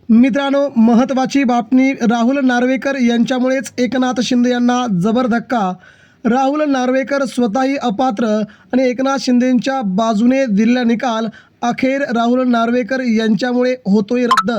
मित्रांनो, महत्त्वाची बातमी राहुल नार्वेकर यांच्यामुळेच एकनाथ शिंदे यांना जबर धक्का. राहुल नार्वेकर स्वतःही अपात्र आणि एकनाथ शिंदेंच्या बाजूने दिलेला निकाल अखेर राहुल नार्वेकर यांच्यामुळे होतोय रद्द.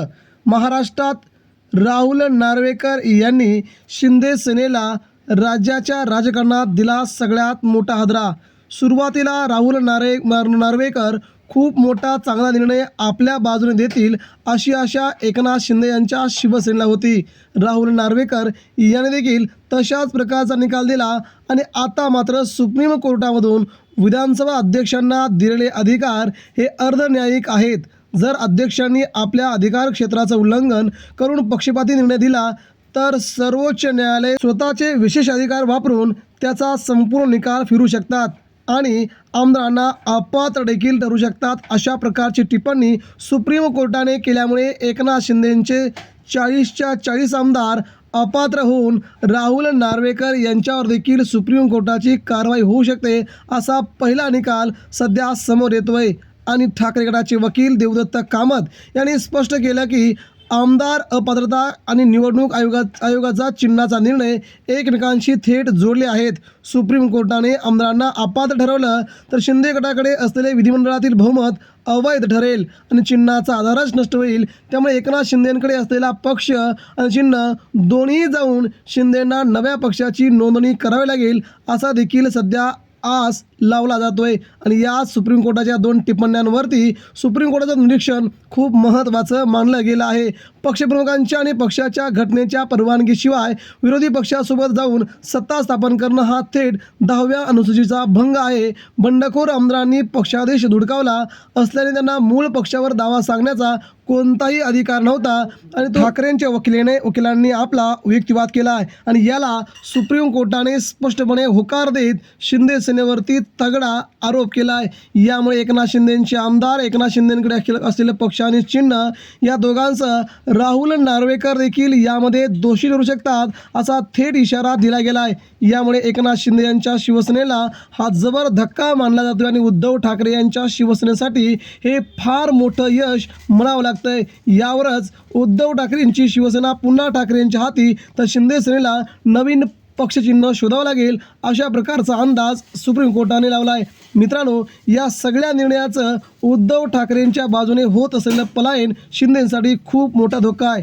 महाराष्ट्रात राहुल नार्वेकर यांनी शिंदे सेनेला राज्याच्या राजकारणात दिला सगळ्यात मोठा हादरा. सुरुवातीला राहुल नार्वेकर खूप मोठा चांगला निर्णय आपल्या बाजूने देतील अशी आशा एकनाथ शिंदे यांच्या शिवसेनेला होती. राहुल नार्वेकर यांनी देखील तशाच प्रकारचा निकाल दिला आणि आता मात्र सुप्रीम कोर्टामधून विधानसभा अध्यक्षांना दिलेले अधिकार हे अर्धन्यायिक आहेत. जर अध्यक्षांनी आपल्या अधिकार क्षेत्राचं उल्लंघन करून पक्षपाती निर्णय दिला तर सर्वोच्च न्यायालय स्वतःचे विशेष अधिकार वापरून त्याचा संपूर्ण निकाल फिरवू शकतात आणि आमदारांना अपात्र देखील ठरू शकतात. अशा प्रकारची टिप्पणी सुप्रीम कोर्टाने केल्यामुळे एकनाथ शिंदेंचे 40च्या 40 आमदार अपात्र होऊन राहुल नार्वेकर यांच्यावर देखील सुप्रीम कोर्टाची कारवाई होऊ शकते असा पहिला निकाल सध्या समोर येतोय. आणि ठाकरे गटाचे वकील देवदत्त कामत यांनी स्पष्ट केलं की आमदार अपात्रता आणि निवडणूक आयोगाचा चिन्हाचा निर्णय एकमेकांशी थेट जोडले आहेत. सुप्रीम कोर्टाने आमदारांना अपात्र ठरवलं तर शिंदे गटाकडे असलेले विधिमंडळातील बहुमत अवैध ठरेल आणि चिन्हाचा आधारच नष्ट होईल. त्यामुळे एकनाथ शिंदेंकडे असलेला पक्ष आणि चिन्ह दोन्ही जाऊन शिंदेंना नव्या पक्षाची नोंदणी करावी लागेल असा देखील सध्या आस लावला जातोय. आणि या सुप्रीम कोर्टाच्या 2 टिप्पण्यांवरती सुप्रीम कोर्टाचं निरीक्षण खूप महत्त्वाचं मानलं गेलं आहे. पक्षप्रमुखांच्या आणि पक्षाच्या घटनेच्या परवानगीशिवाय विरोधी पक्षासोबत जाऊन सत्ता स्थापन करणं हा थेट 10व्या अनुसूचीचा भंग आहे. बंडखोर आमदारांनी पक्षादेश धुडकावला असल्याने त्यांना मूळ पक्षावर दावा सांगण्याचा कोणताही अधिकार नव्हता आणि ठाकरेंच्या वकिलांनी आपला युक्तिवाद केला आहे आणि याला सुप्रीम कोर्टाने स्पष्टपणे होकार देत शिंदे सेनेवरती तगडा आरोप केला आहे. यामुळे एकनाथ शिंदेंचे आमदार, एकनाथ शिंदेंकडे असलेले पक्ष आणि चिन्ह या दोघांसह राहुल नार्वेकर देखील यामध्ये दोषी ठरू शकतात असा थेट इशारा दिला गेला आहे. यामुळे एकनाथ शिंदे यांच्या शिवसेनेला हा जबर धक्का मानला जातो आणि उद्धव ठाकरे यांच्या शिवसेनेसाठी हे फार मोठं यश म्हणावं लागतंय. यावरच उद्धव ठाकरेंची शिवसेना पुन्हा ठाकरेंच्या हाती तर शिंदे सेनेला नवीन पक्षचिन्ह शोधावं लागेल अशा प्रकारचा अंदाज सुप्रीम कोर्टाने लावला आहे. मित्रांनो, या सगळ्या निर्णयाचं उद्धव ठाकरेंच्या बाजूने होत असलेलं पलायन शिंदेंसाठी खूप मोठा धोका आहे.